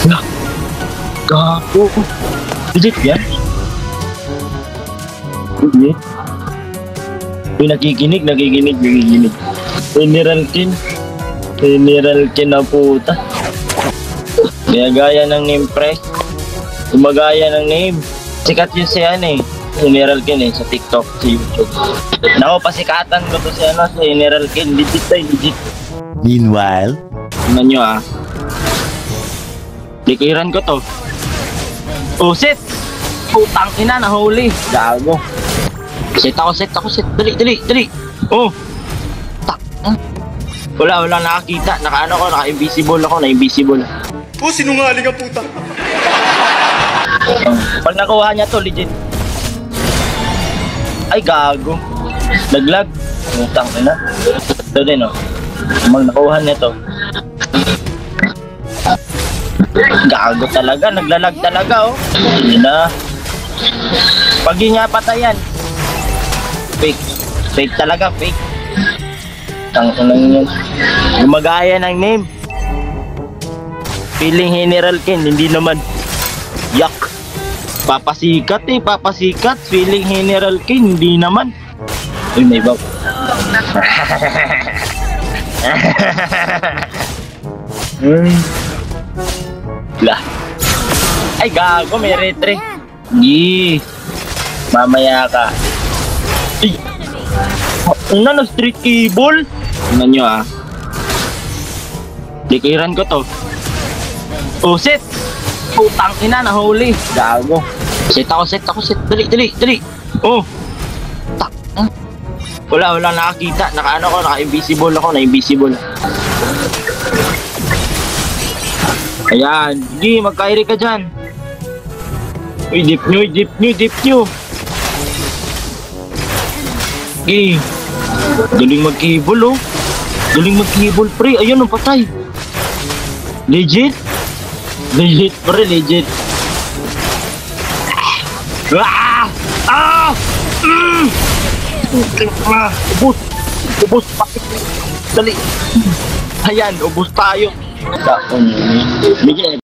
Lah, gago. Legit yan? Legit? Uy, nakikinig. General Kin na puta. Gaya ng name press. Gumagaya ng name. Sikat yun si ano eh. General Kin sa TikTok, sa YouTube. Naku, pasikatan ko to si General Kin. Legit. Meanwhile, tingnan nyo Likiran ko to. Oh, set! Putang ina, nahuli. Gago. Set ako. Dali. Oh! Tak. Wala nakakita. Naka-invisible ako. Na-invisible. Oh, sinungaling ang puta. Pag nakuha niya to, legit. Ay, gago. Naglag. Putang ina. Ito din, Pag nakuha niya to. Gago talaga. Naglalag talaga, Hindi na. Pag yun nga patayan. Fake talaga, fake. Tangin yan. Gumagaya ng name. Feeling General Kin, hindi naman. Yak. Papasikat. Feeling General Kin, hindi naman. Uy, may bag. Lah. Ay, gago, may retre. Mamaya ka. Ay! Ano, street cable? Tingnan nyo, Likiran ko to. Oh, set! Putang ina, nahuli. Gago. Set ako. Dali. Oh! Tak. Wala nakakita. Naka-invisible ako. Na-invisible. Ayan. Sige, magkairi ka dyan. Uy, dip nyo. Sige. Galing mag-cable, Galing mag-cable, pre. Ayun, patay. Legit, pre. Legit. Ubus. Dali. Ayan, ubus tayo. Legit.